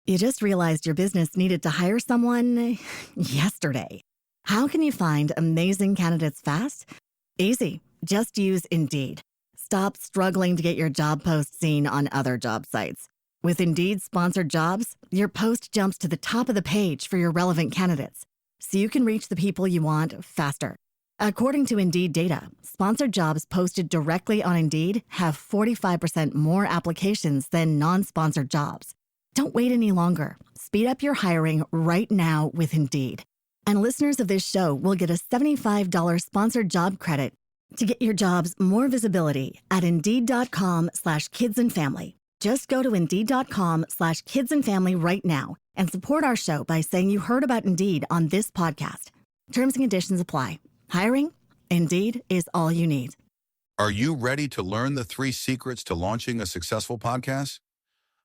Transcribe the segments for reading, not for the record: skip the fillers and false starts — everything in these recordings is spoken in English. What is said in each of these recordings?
You just realized your business needed to hire someone yesterday. How can you find amazing candidates fast? Easy. Just use Indeed. Stop struggling to get your job post seen on other job sites. With Indeed sponsored jobs, your post jumps to the top of the page for your relevant candidates, so you can reach the people you want faster. According to Indeed data, sponsored jobs posted directly on Indeed have 45% more applications than non-sponsored jobs. Don't wait any longer. Speed up your hiring right now with Indeed. And listeners of this show will get a $75 sponsored job credit to get your jobs more visibility at Indeed.com/kidsandfamily. Just go to Indeed.com/kidsandfamily right now and support our show by saying you heard about Indeed on this podcast. Terms and conditions apply. Hiring? Indeed is all you need. Are you ready to learn the 3 secrets to launching a successful podcast?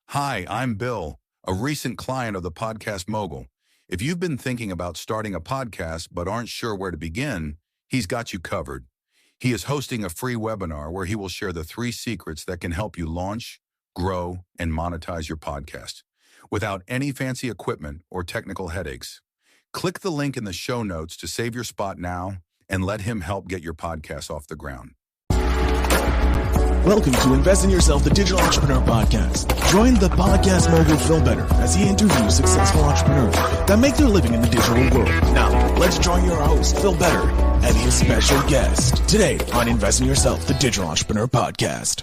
Hi, I'm Bill, a recent client of the Podcast Mogul. If you've been thinking about starting a podcast but aren't sure where to begin, he's got you covered. He is hosting a free webinar where he will share the 3 secrets that can help you launch, grow, and monetize your podcast without any fancy equipment or technical headaches. Click the link in the show notes to save your spot now and let him help get your podcast off the ground. Welcome to Invest in Yourself, the Digital Entrepreneur Podcast. Join the Podcast Mogul Phil Better as he interviews successful entrepreneurs that make their living in the digital world. Now, let's join your host, Phil Better, and his special guest today on Invest in Yourself, the Digital Entrepreneur Podcast.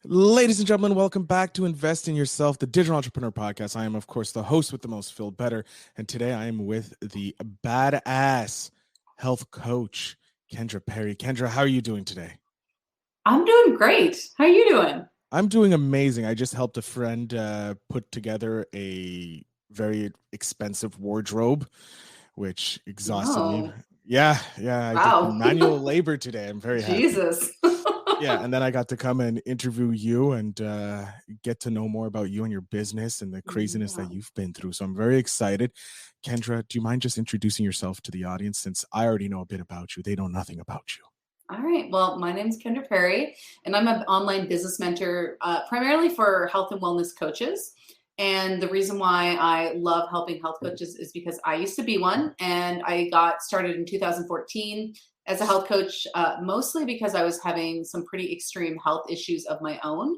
Ladies and gentlemen, welcome back to Invest in Yourself, the Digital Entrepreneur Podcast. I am, of course, the host with the most, Phil Better, and today I am with the badass health coach, Kendra Perry. Kendra, how are you doing today? I'm doing great. How are you doing? I'm doing amazing. I just helped a friend put together a very expensive wardrobe, which exhausted me. Yeah. Wow. I did manual labor today. I'm very happy. Jesus. Yeah, and then I got to come and interview you and get to know more about you and your business and the craziness that you've been through. So I'm very excited. Kendra, do you mind just introducing yourself to the audience, since I already know a bit about you? They know nothing about you. All right. Well, my name is Kendra Perry, and I'm an online business mentor primarily for health and wellness coaches. And the reason why I love helping health coaches is because I used to be one, and I got started in 2014 as a health coach, mostly because I was having some pretty extreme health issues of my own.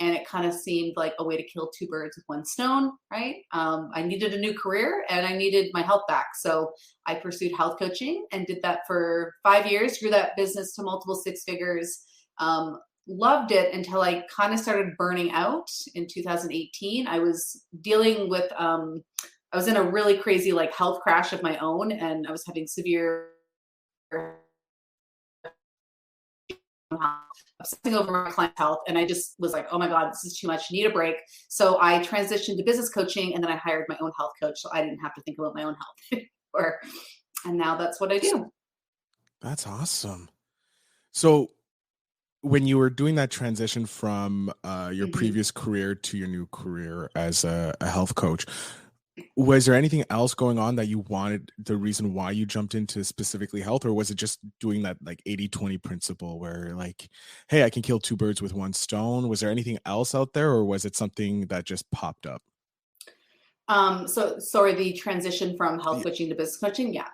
And it kind of seemed like a way to kill 2 birds with 1 stone, right? I needed a new career and I needed my health back. So I pursued health coaching and did that for 5 years, grew that business to multiple 6 figures. Loved it until I kind of started burning out in 2018. I was dealing with, I was in a really crazy health crash of my own, and I was having severe obsessing over my client's health. And I just was like, oh my God, this is too much. I need a break. So I transitioned to business coaching, and then I hired my own health coach, so I didn't have to think about my own health anymore. And now that's what I do. That's awesome. So when you were doing that transition from your previous career to your new career as a health coach, was there anything else going on that you wanted, the reason why you jumped into specifically health, or was it just doing that 80-20 principle where hey, I can kill 2 birds with 1 stone? Was there anything else out there, or was it something that just popped up? So sorry, the transition from health coaching to business coaching. Yeah.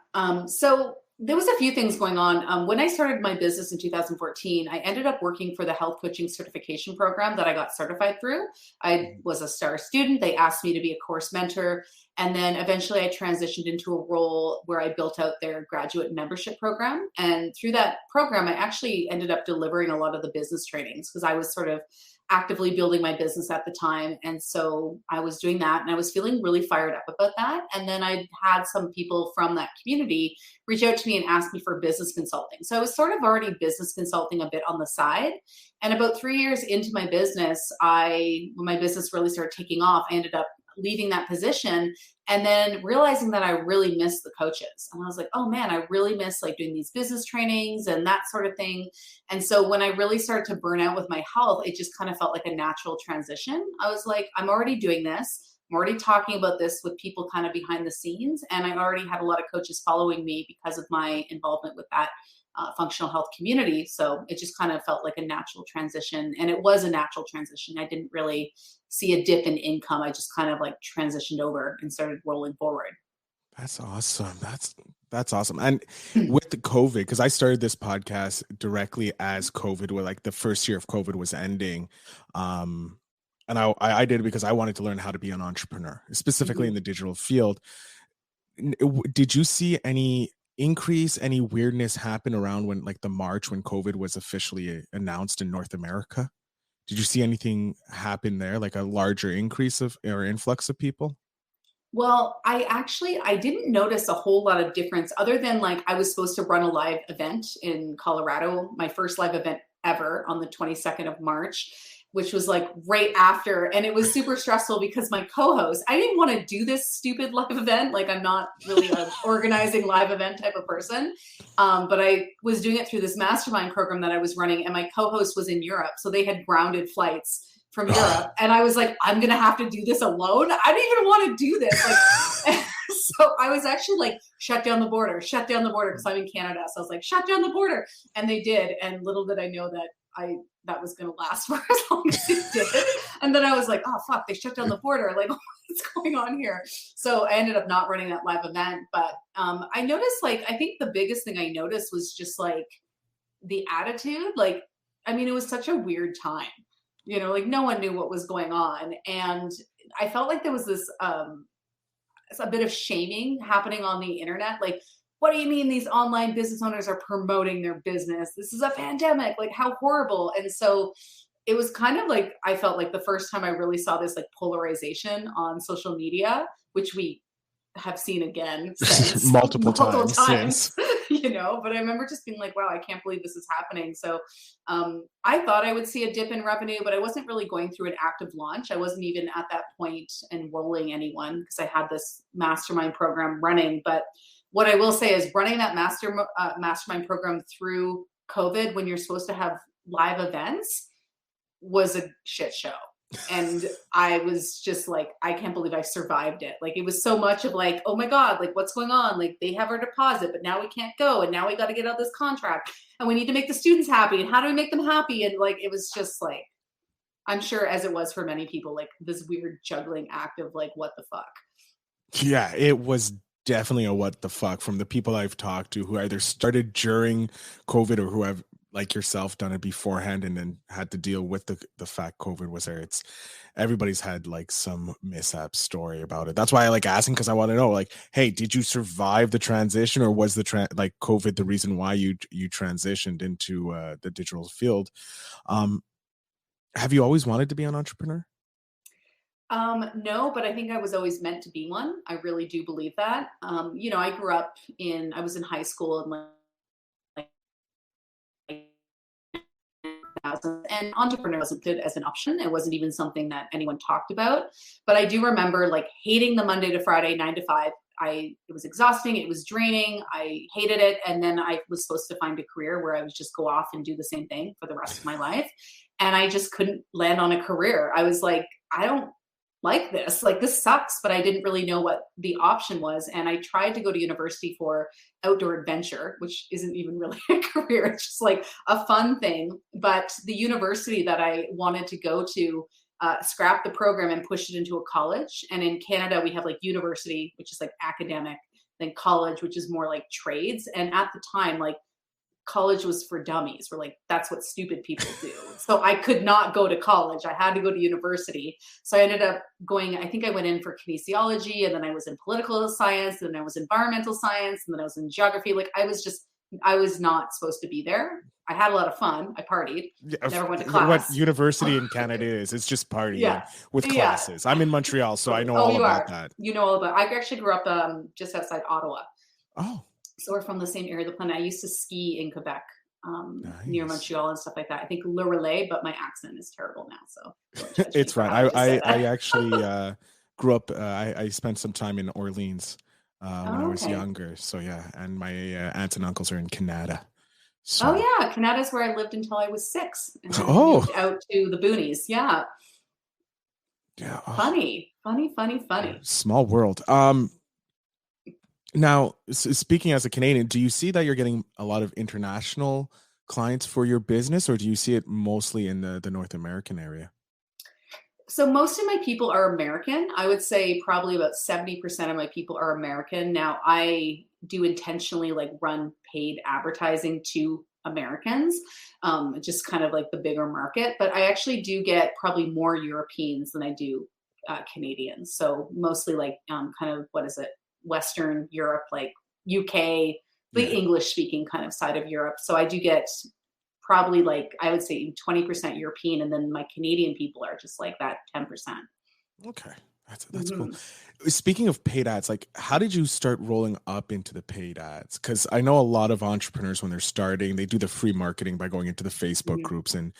So there was a few things going on. When I started my business in 2014, I ended up working for the health coaching certification program that I got certified through. I was a STAR student. They asked me to be a course mentor. And then eventually I transitioned into a role where I built out their graduate membership program. And through that program, I actually ended up delivering a lot of the business trainings, because I was sort of actively building my business at the time. And so I was doing that, and I was feeling really fired up about that. And then I had some people from that community reach out to me and ask me for business consulting. So I was sort of already business consulting a bit on the side. And about 3 years into my business, when my business really started taking off, I ended up leaving that position and then realizing that I really missed the coaches. And I was like, oh man, I really miss doing these business trainings and that sort of thing. And so when I really started to burn out with my health, it just kind of felt like a natural transition. I was like, I'm already doing this. I'm already talking about this with people kind of behind the scenes. And I already had a lot of coaches following me because of my involvement with that functional health community. So it just kind of felt like a natural transition, and it was a natural transition. I didn't really see a dip in income. I just kind of like transitioned over and started rolling forward. That's awesome. That's awesome. And with the COVID, because I started this podcast directly as COVID, where like the first year of COVID was ending. And I did it because I wanted to learn how to be an entrepreneur, specifically in the digital field. Did you see any increase, any weirdness happen around when like the March when COVID was officially announced in North America? Did you see anything happen there, like a larger increase of or influx of people? Well, I didn't notice a whole lot of difference other than like I was supposed to run a live event in Colorado, my first live event ever on the 22nd of March, which was like right after. And it was super stressful because my co-host, I didn't want to do this stupid live event. Like I'm not really an organizing live event type of person. But I was doing it through this mastermind program that I was running, and my co-host was in Europe. So they had grounded flights from Europe. And I was like, I'm going to have to do this alone. I didn't even want to do this. Like, so I was actually like, shut down the border, because I'm in Canada. So I was like, shut down the border. And they did. And little did I know that that was going to last for as long as it did. And then I was like, oh, fuck, they shut down the border. Like, what's going on here? So I ended up not running that live event. But I noticed, like, I think the biggest thing I noticed was just like the attitude. Like, I mean, it was such a weird time. You know, like no one knew what was going on. And I felt like there was this, a bit of shaming happening on the internet. Like, what do you mean these online business owners are promoting their business? This is a pandemic, like how horrible. And so it was kind of like, I felt like the first time I really saw this like polarization on social media, which we have seen again since multiple times. You know, but I remember just being like, wow, I can't believe this is happening. So I thought I would see a dip in revenue, but I wasn't really going through an active launch. I wasn't even at that point enrolling anyone because I had this mastermind program running. But what I will say is running that mastermind program through COVID when you're supposed to have live events was a shit show. And I was just like, I can't believe I survived it. Like, it was so much of like, oh my God, like what's going on? Like they have our deposit, but now we can't go. And now we got to get out this contract and we need to make the students happy. And how do we make them happy? And like, it was just like, I'm sure as it was for many people, like this weird juggling act of like, what the fuck? Yeah, it was definitely a what the fuck from the people I've talked to who either started during COVID or who have, like yourself, done it beforehand and then had to deal with the fact COVID was there. It's everybody's had like some mishap story about it. That's why I like asking, because I want to know, like, hey, did you survive the transition, or was the like COVID the reason why you transitioned into the digital field? Have you always wanted to be an entrepreneur? No, but I think I was always meant to be one. I really do believe that. You know, I was in high school and like and entrepreneur wasn't good as an option. It wasn't even something that anyone talked about. But I do remember like hating the Monday to Friday 9 to 5. It was exhausting. It was draining. I hated it. And then I was supposed to find a career where I would just go off and do the same thing for the rest of my life. And I just couldn't land on a career. I was like, I don't like this. Like, this sucks, but I didn't really know what the option was. And I tried to go to university for outdoor adventure, which isn't even really a career. It's just like a fun thing. But the university that I wanted to go to scrapped the program and pushed it into a college. And in Canada, we have like university, which is like academic, then college, which is more like trades. And at the time, like, college was for dummies. We're like, that's what stupid people do. So I could not go to college. I had to go to university. So I ended up going, I think I went in for kinesiology, and then I was in political science, and then I was environmental science, and then I was in geography. Like, I was not supposed to be there. I had a lot of fun. I partied. Never went to class. What university in Canada is, it's just partying with classes. Yeah. I'm in Montreal, so I know all about that. You know all about. I actually grew up just outside Ottawa. Oh. So we're from the same area of the planet. I used to ski in Quebec, near Montreal and stuff like that. I think Le Relais, but my accent is terrible now. So it's fine. I actually grew up. I spent some time in Orleans when I was younger. So yeah, and my aunts and uncles are in Canada. So. Oh yeah, Canada's where I lived until I was 6. And then moved out to the boonies. Yeah. Yeah. Funny. Small world. Now, speaking as a Canadian, do you see that you're getting a lot of international clients for your business, or do you see it mostly in the North American area? So most of my people are American. I would say probably about 70% of my people are American. Now I do intentionally like run paid advertising to Americans, just kind of like the bigger market. But I actually do get probably more Europeans than I do Canadians. So mostly like kind of, what is it? Western Europe, like UK, the Yeah. English speaking kind of side of Europe. So I do get probably like, I would say 20% European, and then my Canadian people are just like that 10%. Okay. That's cool. Speaking of paid ads, like how did you start rolling up into the paid ads? Because I know a lot of entrepreneurs when they're starting, they do the free marketing by going into the Facebook Mhm. groups and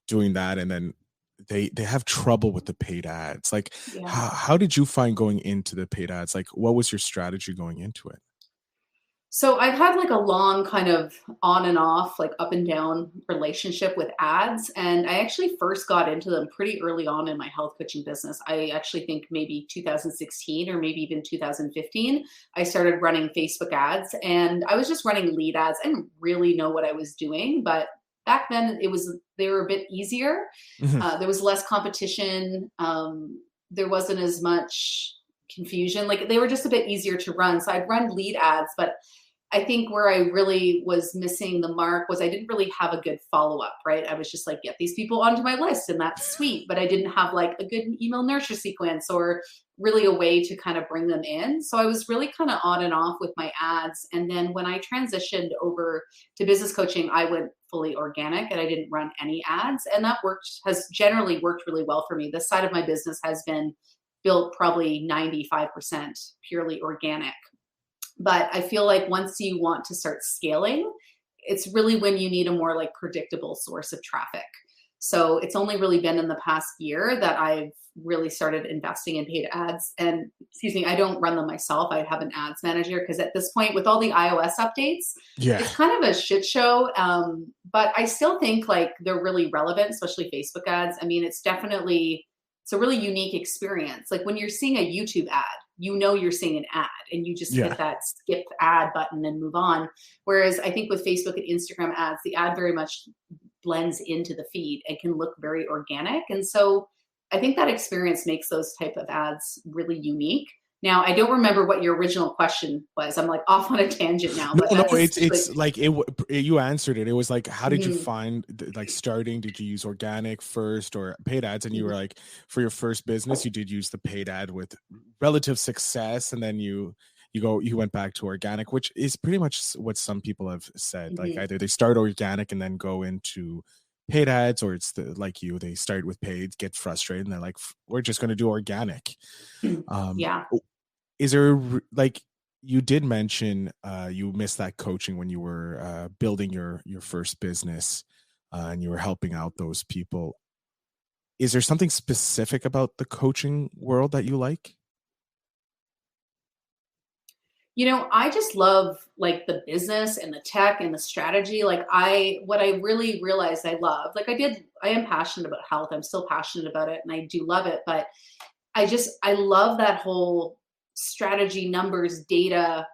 doing that, and then they have trouble with the paid ads. Like Yeah. how did you find going into the paid ads? Like what was your strategy going into it? So I've had like a long kind of on and off, like up and down relationship with ads. And I actually first got into them pretty early on in my health coaching business. I actually think maybe 2016 or maybe even 2015, I started running Facebook ads, and I was just running lead ads. I didn't really know what I was doing, but back then they were a bit easier. Mhm. There was less competition. There wasn't as much confusion. Like they were just a bit easier to run. So I'd run lead ads, but I think where I really was missing the mark was I didn't really have a good follow-up, right? I was just like, get these people onto my list and that's sweet. But I didn't have like a good email nurture sequence or really a way to kind of bring them in. So I was really kind of on and off with my ads. And then when I transitioned over to business coaching, I went fully organic and I didn't run any ads. And that has generally worked really well for me. This side of my business has been built probably 95% purely organic. But I feel like once you want to start scaling, it's really when you need a more like predictable source of traffic. So it's only really been in the past year that I've really started investing in paid ads. And excuse me, I don't run them myself. I have an ads manager because at this point, with all the iOS updates, Yeah. it's kind of a shit show. But I still think like they're really relevant, especially Facebook ads. I mean, it's a really unique experience. Like when you're seeing a YouTube ad, you know you're seeing an ad and you just Yeah. hit that skip ad button and move on. Whereas I think with Facebook and Instagram ads, the ad very much blends into the feed and can look very organic. And so I think that experience makes those type of ads really unique. Now, I don't remember what your original question was. I'm like off on a tangent now, but No, that's it's like you answered it. It was like, how did you Mhm. find like starting? Did you use organic first or paid ads? And you were like, for your first business, you did use the paid ad with relative success, and then you went back to organic, which is pretty much what some people have said. Like Mhm. either they start organic and then go into paid ads, or it's like they start with paid, get frustrated, and they're like, we're just going to do organic. Um, Yeah. is there like you did mention you missed that coaching when you were building your first business and you were helping out those people. Is there something specific about the coaching world that you like? I just love like the business and the tech and the strategy. Like what I really realized I love, like I am passionate about health. I'm still passionate about it and I do love it, but I love that whole strategy, numbers, data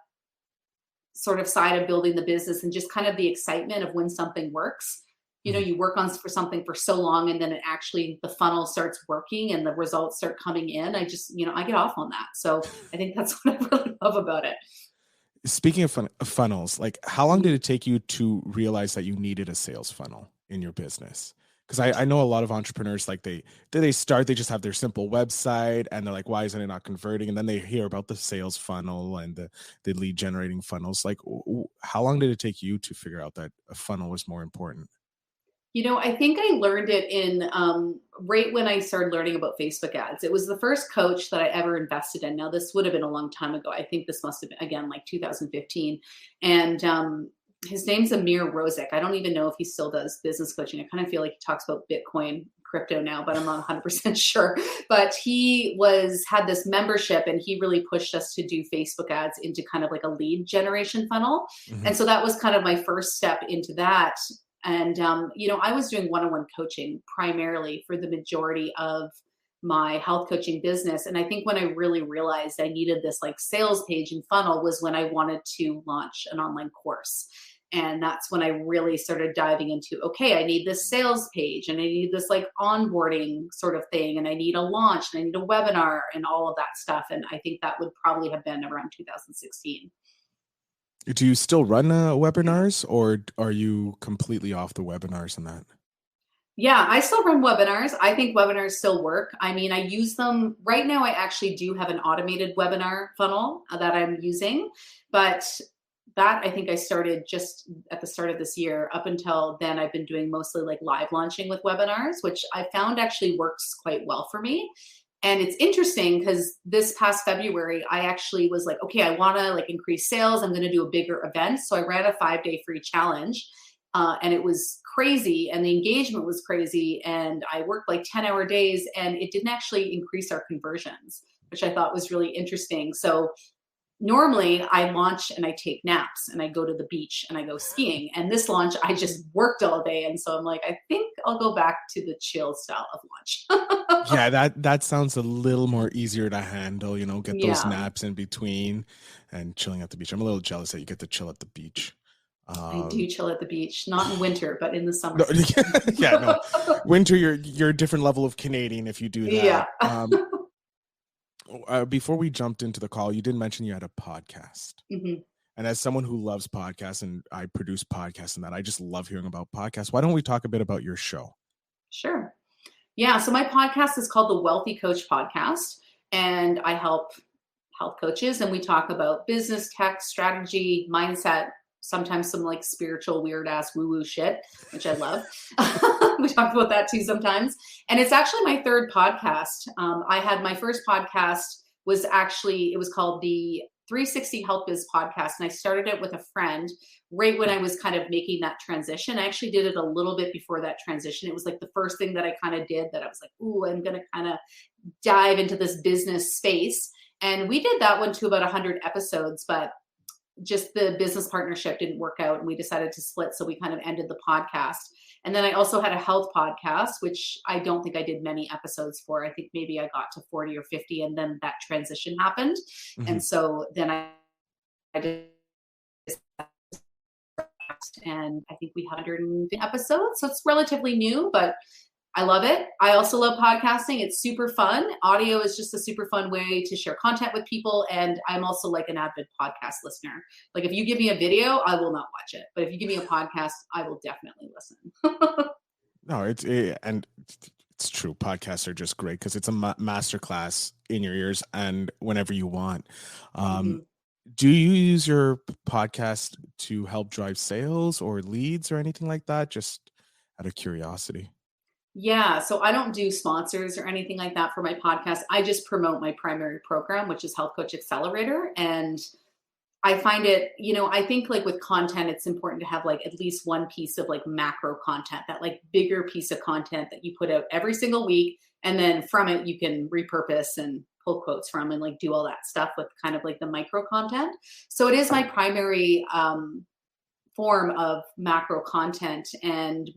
sort of side of building the business and just kind of the excitement of when something works. Mhm. You work on for something for so long and then it actually, the funnel starts working and the results start coming in. I get off on that. So I think that's what I really love about it. Speaking of funnels, like how long did it take you to realize that you needed a sales funnel in your business? Because I know a lot of entrepreneurs, like they just have their simple website and they're like, why isn't it not converting? And then they hear about the sales funnel and the lead generating funnels. Like how long did it take you to figure out that a funnel was more important? I think I learned it in right when I started learning about Facebook ads. It was the first coach that I ever invested in. Now, this would have been a long time ago. I think this must have been, again, like 2015. And his name's Amir Rozek. I don't even know if he still does business coaching. I kind of feel like he talks about Bitcoin, crypto now, but I'm not 100% sure. But he had this membership and he really pushed us to do Facebook ads into kind of like a lead generation funnel. Mhm. And so that was kind of my first step into that. And, I was doing one-on-one coaching primarily for the majority of my health coaching business. And I think when I really realized I needed this like sales page and funnel was when I wanted to launch an online course. And that's when I really started diving into, okay, I need this sales page and I need this like onboarding sort of thing. And I need a launch and I need a webinar and all of that stuff. And I think that would probably have been around 2016. Do you still run webinars, or are you completely off the webinars and that? Yeah, I still run webinars. I think webinars still work. I mean, I use them right now. I actually do have an automated webinar funnel that I'm using, but that I think I started just at the start of this year. Up until then, I've been doing mostly like live launching with webinars, which I found actually works quite well for me. And it's interesting because this past February, I actually was like, okay, I want to like increase sales. I'm going to do a bigger event. So I ran a 5-day free challenge. And it was crazy and the engagement was crazy. And I worked like 10-hour days and it didn't actually increase our conversions, which I thought was really interesting. So normally I launch and I take naps and I go to the beach and I go skiing. And this launch, I just worked all day. And so I'm like, I think I'll go back to the chill style of launch. Yeah, that sounds a little more easier to handle, get those Yeah. naps in between and chilling at the beach. I'm a little jealous that you get to chill at the beach. I do chill at the beach, not in winter, but in the summer. No, winter, you're a different level of Canadian if you do that. Yeah. Before we jumped into the call, you did mention you had a podcast. Mm-hmm. And as someone who loves podcasts and I produce podcasts and that, I just love hearing about podcasts. Why don't we talk a bit about your show? Sure. Yeah. So my podcast is called the Wealthy Coach Podcast, and I help health coaches and we talk about business, tech, strategy, mindset, sometimes some like spiritual weird ass woo woo shit, which I love. We talk about that too sometimes. And it's actually my third podcast. I had my first podcast it was called the 360 Health Biz Podcast. And I started it with a friend right when I was kind of making that transition. I actually did it a little bit before that transition. It was like the first thing that I kind of did that I was like, ooh, I'm going to kind of dive into this business space. And we did that one to about 100 episodes, but just the business partnership didn't work out and we decided to split. So we kind of ended the podcast. And then I also had a health podcast, which I don't think I did many episodes for. I think maybe I got to 40 or 50 and then that transition happened. Mm-hmm. And so then I did, and I think we had 150 episodes. So it's relatively new, but I love it. I also love podcasting. It's super fun. Audio is just a super fun way to share content with people. And I'm also like an avid podcast listener. Like if you give me a video, I will not watch it. But if you give me a podcast, I will definitely listen. No, it's true. Podcasts are just great because it's a masterclass in your ears and whenever you want. Mm-hmm. Do you use your podcast to help drive sales or leads or anything like that? Just out of curiosity. Yeah, so I don't do sponsors or anything like that for my podcast. I just promote my primary program, which is Health Coach Accelerator. And I find it, I think like with content, it's important to have like at least one piece of like macro content, that like bigger piece of content that you put out every single week. And then from it, you can repurpose and pull quotes from and like do all that stuff with kind of like the micro content. So it is my primary form of macro content. And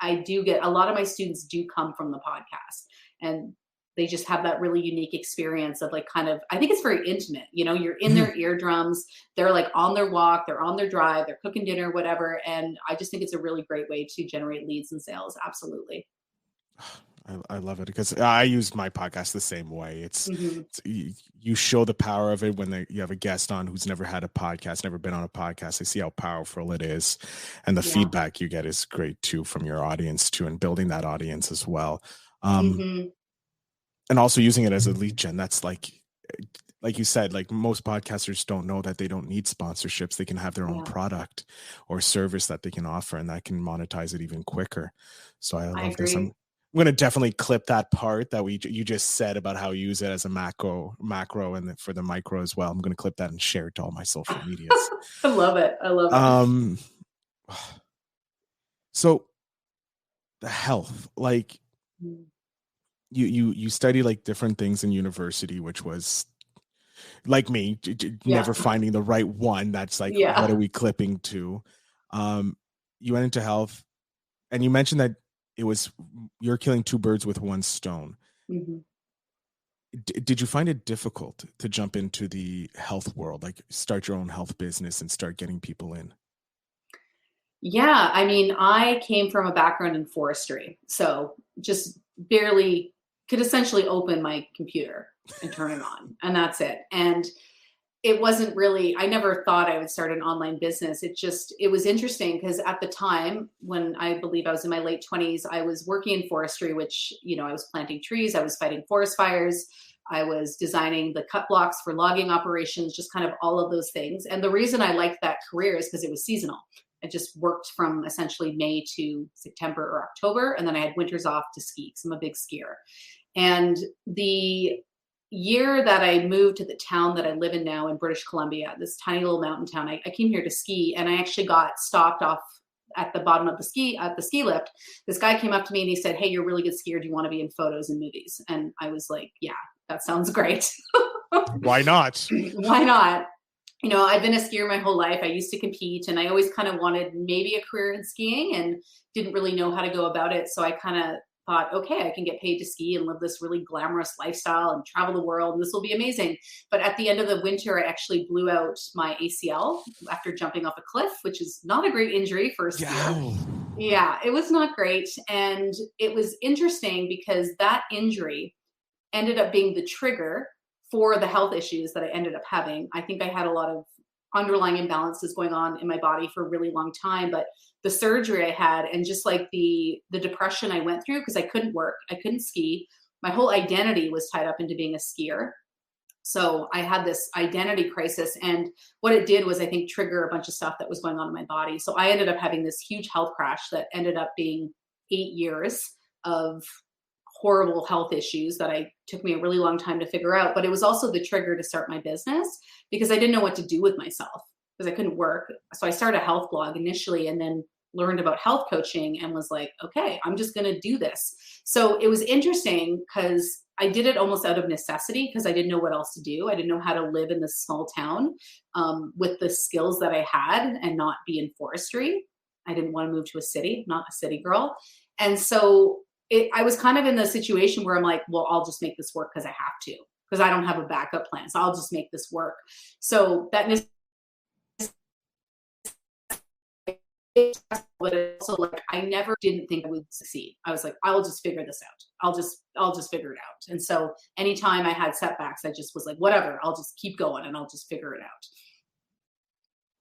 I do get a lot of my students do come from the podcast and they just have that really unique experience of like kind of, I think it's very intimate. You're in their eardrums, they're like on their walk, they're on their drive, they're cooking dinner, whatever. And I just think it's a really great way to generate leads and sales. Absolutely. I love it because I use my podcast the same way. It's you show the power of it when you have a guest on who's never had a podcast, never been on a podcast. They see how powerful it is. And the feedback you get is great too from your audience too, and building that audience as well. And also using it as a lead gen. That's like you said, like most podcasters don't know that they don't need sponsorships. They can have their own product or service that they can offer and that can monetize it even quicker. So I love this. I'm going to definitely clip that part that you just said about how you use it as a macro and for the micro as well. I'm going to clip that and share it to all my social medias. I love it. So the health, like you study like different things in university, which was like me, never finding the right one. That's like, what are we clipping to? You went into health and you mentioned that you're killing two birds with one stone. Mm-hmm. did you find it difficult to jump into the health world, like start your own health business and start getting people in? Yeah, I mean, I came from a background in forestry, so just barely could essentially open my computer and turn it on, and that's it. And it wasn't really, I never thought I would start an online business. It was interesting because at the time when I believe I was in my late 20s, I was working in forestry, which, I was planting trees, I was fighting forest fires, I was designing the cut blocks for logging operations, just kind of all of those things. And the reason I liked that career is because it was seasonal. I just worked from essentially May to September or October, and then I had winters off to ski because I'm a big skier. And the year that I moved to the town that I live in now in British Columbia, this tiny little mountain town, I came here to ski, and I actually got stopped off at the bottom of the ski lift. This guy came up to me and he said, "Hey, you're a really good skier. Do you want to be in photos and movies?" And I was like, "Yeah, that sounds great." Why not? Why not? I've been a skier my whole life. I used to compete, and I always kind of wanted maybe a career in skiing and didn't really know how to go about it. So I kind of thought, okay, I can get paid to ski and live this really glamorous lifestyle and travel the world, and this will be amazing. But at the end of the winter, I actually blew out my ACL after jumping off a cliff, which is not a great injury for a skier. Yeah, it was not great. And it was interesting because that injury ended up being the trigger for the health issues that I ended up having. I think I had a lot of underlying imbalances going on in my body for a really long time, but the surgery I had and just like the depression I went through because I couldn't work, I couldn't ski. My whole identity was tied up into being a skier. So I had this identity crisis, and what it did was I think trigger a bunch of stuff that was going on in my body. So I ended up having this huge health crash that ended up being 8 years of horrible health issues that took me a really long time to figure out. But it was also the trigger to start my business because I didn't know what to do with myself because I couldn't work. So I started a health blog initially and then learned about health coaching and was like, okay, I'm just going to do this. So it was interesting because I did it almost out of necessity because I didn't know what else to do. I didn't know how to live in this small town with the skills that I had and not be in forestry. I didn't want to move to a city, not a city girl. And so I was kind of in the situation where I'm like, well, I'll just make this work because I have to, because I don't have a backup plan. So I'll just make this work. So that but also like I never didn't think I would succeed. I was like, I'll just figure this out. I'll just figure it out. And so anytime I had setbacks, I just was like, whatever, I'll just keep going and I'll just figure it out.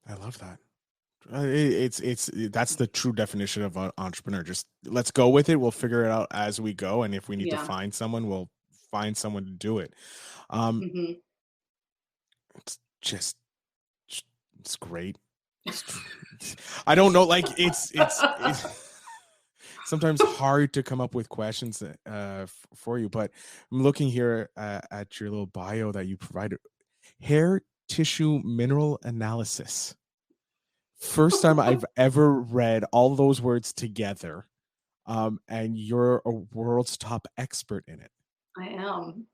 I love that. That's the true definition of an entrepreneur. Just let's go with it. We'll figure it out as we go. And if we need to find someone, we'll find someone to do it. It's great. I don't know. Like it's sometimes hard to come up with questions for you, but I'm looking here at your little bio that you provided. Hair tissue mineral analysis. First time I've ever read all those words together, and you're a world's top expert in it. I am.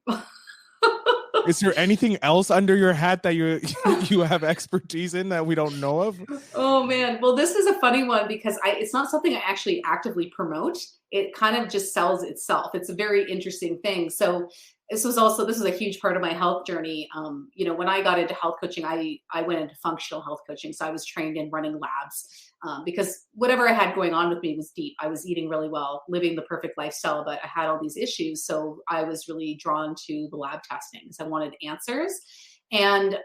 Is there anything else under your hat that you have expertise in that we don't know of? Oh man, well, this is a funny one because it's not something I actually actively promote. It kind of just sells itself. It's a very interesting thing. So this was a huge part of my health journey. When I got into health coaching, I went into functional health coaching. So I was trained in running labs because whatever I had going on with me was deep. I was eating really well, living the perfect lifestyle, but I had all these issues. So I was really drawn to the lab testing because I wanted answers. And,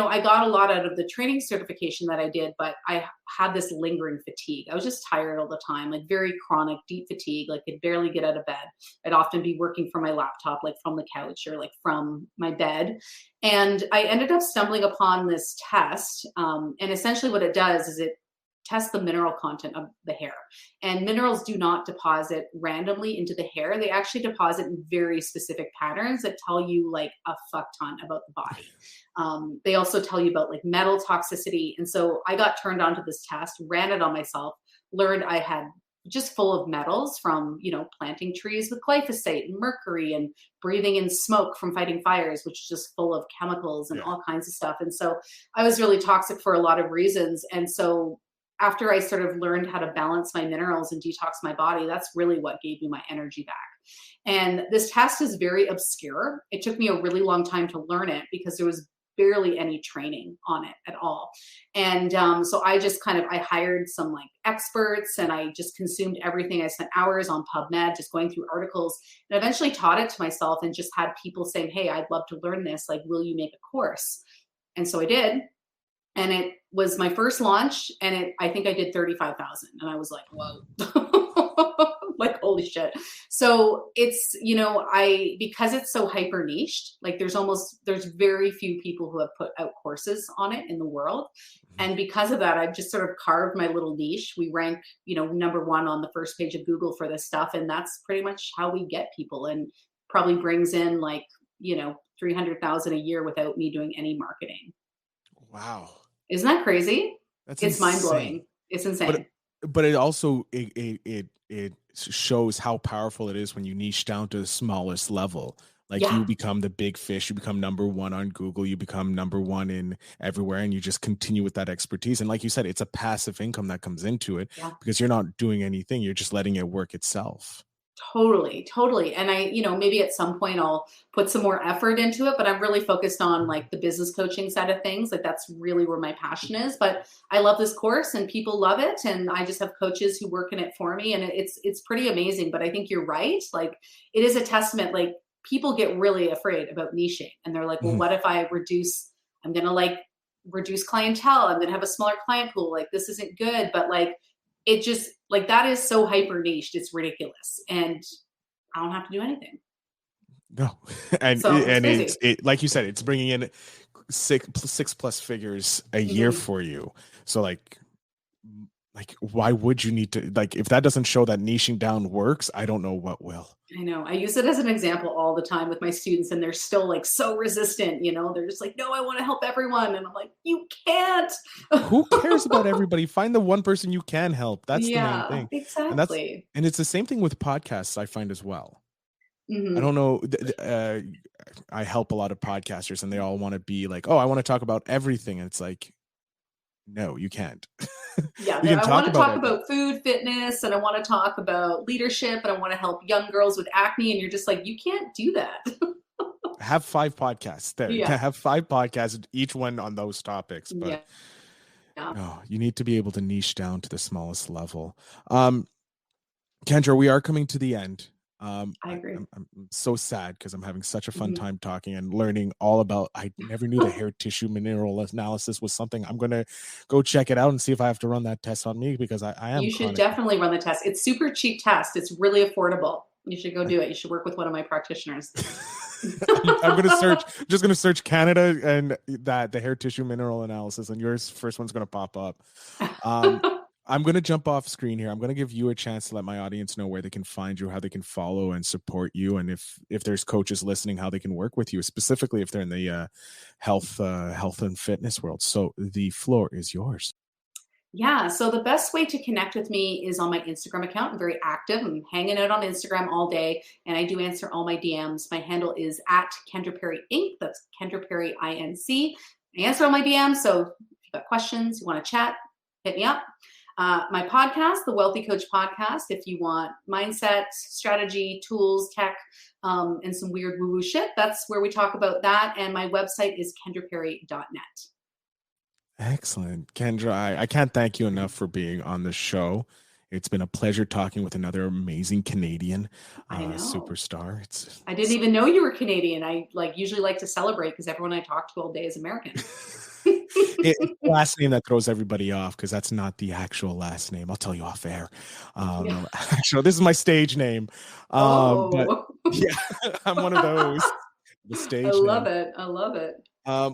I got a lot out of the training certification that I did, but I had this lingering fatigue. I was just tired all the time, like very chronic, deep fatigue, like could barely get out of bed. I'd often be working from my laptop, like from the couch or like from my bed. And I ended up stumbling upon this test. And essentially what it does is it test the mineral content of the hair. And minerals do not deposit randomly into the hair. They actually deposit in very specific patterns that tell you like a fuck ton about the body. They also tell you about like metal toxicity. And so I got turned on to this test, ran it on myself, learned I had just full of metals from, planting trees with glyphosate and mercury and breathing in smoke from fighting fires, which is just full of chemicals and all kinds of stuff. And so I was really toxic for a lot of reasons. And so after I sort of learned how to balance my minerals and detox my body, that's really what gave me my energy back. And this test is very obscure. It took me a really long time to learn it because there was barely any training on it at all. And so I just I hired some like experts and I just consumed everything. I spent hours on PubMed just going through articles and eventually taught it to myself and just had people saying, hey, I'd love to learn this. Like, will you make a course? And so I did. And it was my first launch and I think I did 35,000. And I was like, whoa, like, holy shit. So it's, because it's so hyper niched, like there's very few people who have put out courses on it in the world. And because of that, I've just sort of carved my little niche. We rank, number one on the first page of Google for this stuff. And that's pretty much how we get people, and probably brings in 300,000 a year without me doing any marketing. Wow. Isn't that crazy? It's mind blowing. It's insane. But it also, it shows how powerful it is when you niche down to the smallest level. Like you become the big fish, you become number one on Google, you become number one in everywhere, and you just continue with that expertise. And like you said, it's a passive income that comes into it because you're not doing anything. You're just letting it work itself. Totally. And I, maybe at some point I'll put some more effort into it, but I'm really focused on like the business coaching side of things. Like that's really where my passion is, but I love this course and people love it. And I just have coaches who work in it for me, and it's pretty amazing. But I think you're right. Like it is a testament, like people get really afraid about niching and they're like, well, what if I'm going to reduce clientele. I'm going to have a smaller client pool. Like this isn't good, but it just that is so hyper niched. It's ridiculous. And I don't have to do anything. No. And so it's like you said, it's bringing in six plus figures a year for you. So like why would you need to, if that doesn't show that niching down works, I don't know what will. I know. I use it as an example all the time with my students, and they're still so resistant, They're just like, no, I want to help everyone. And I'm like, you can't. Who cares about everybody? Find the one person you can help. That's the main thing. Exactly. And it's the same thing with podcasts, I find as well. I don't know. I help a lot of podcasters and they all want to be like, oh, I want to talk about everything. And it's like, no, you can't. Yeah, I want to talk about food, fitness, and I want to talk about leadership, and I want to help young girls with acne. And you're just like, you can't do that. Have 5 podcasts there. Yeah. Have 5 podcasts, each one on those topics. But no, you need to be able to niche down to the smallest level. Kendra, we are coming to the end. I agree. I'm so sad because I'm having such a fun time talking and learning all about. I never knew the hair tissue mineral analysis was something. I'm going to go check it out and see if I have to run that test on me, because I am. You should definitely run the test. It's super cheap test. It's really affordable. You should go do it. You should work with one of my practitioners. I'm just going to search Canada and the hair tissue mineral analysis, and yours first one's going to pop up. I'm going to jump off screen here. I'm going to give you a chance to let my audience know where they can find you, how they can follow and support you, and if there's coaches listening, how they can work with you, specifically if they're in the health and fitness world. So the floor is yours. Yeah. So the best way to connect with me is on my Instagram account. I'm very active. I'm hanging out on Instagram all day, and I do answer all my DMs. My handle is at Kendra Perry Inc. That's Kendra Perry INC. I answer all my DMs. So if you've got questions, you want to chat, hit me up. My podcast, the Wealthy Coach Podcast, if you want mindset, strategy, tools, tech, and some weird woo-woo shit, that's where we talk about that. And my website is kendraperry.net. Excellent. Kendra, I can't thank you enough for being on the show. It's been a pleasure talking with another amazing Canadian superstar. I didn't even know you were Canadian. I usually like to celebrate because everyone I talk to all day is American. It's the last name that throws everybody off, because that's not the actual last name. I'll tell you off air. Actually, this is my stage name. But yeah, I'm one of those. The stage. I love it.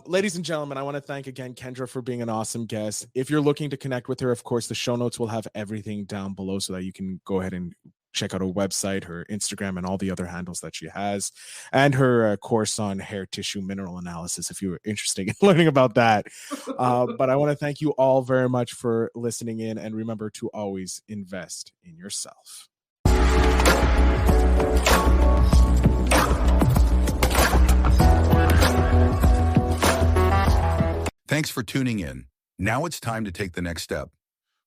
Ladies and gentlemen, I want to thank again Kendra for being an awesome guest. If you're looking to connect with her, of course, the show notes will have everything down below so that you can go ahead and check out her website, her Instagram, and all the other handles that she has, and her course on hair tissue mineral analysis if you were interested in learning about that. But I want to thank you all very much for listening in, and remember to always invest in yourself. Thanks for tuning in. Now it's time to take the next step.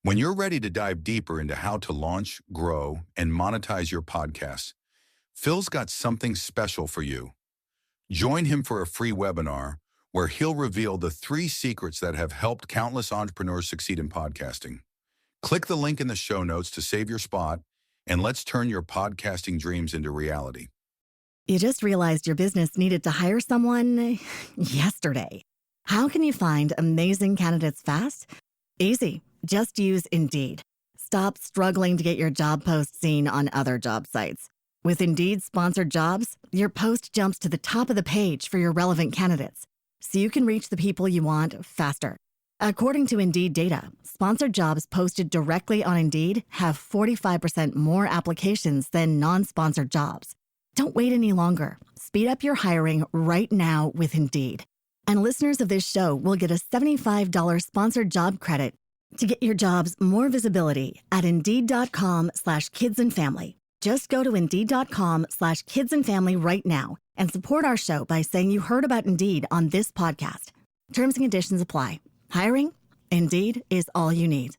When you're ready to dive deeper into how to launch, grow, and monetize your podcast, Phil's got something special for you. Join him for a free webinar where he'll reveal the 3 secrets that have helped countless entrepreneurs succeed in podcasting. Click the link in the show notes to save your spot, and let's turn your podcasting dreams into reality. You just realized your business needed to hire someone yesterday. How can you find amazing candidates fast? Easy. Just use Indeed. Stop struggling to get your job post seen on other job sites. With Indeed sponsored jobs, your post jumps to the top of the page for your relevant candidates, so you can reach the people you want faster. According to Indeed data, sponsored jobs posted directly on Indeed have 45% more applications than non-sponsored jobs. Don't wait any longer. Speed up your hiring right now with Indeed. And listeners of this show will get a $75 sponsored job credit to get your jobs more visibility at Indeed.com/kidsandfamily. Just go to Indeed.com/kidsandfamily right now and support our show by saying you heard about Indeed on this podcast. Terms and conditions apply. Hiring? Indeed is all you need.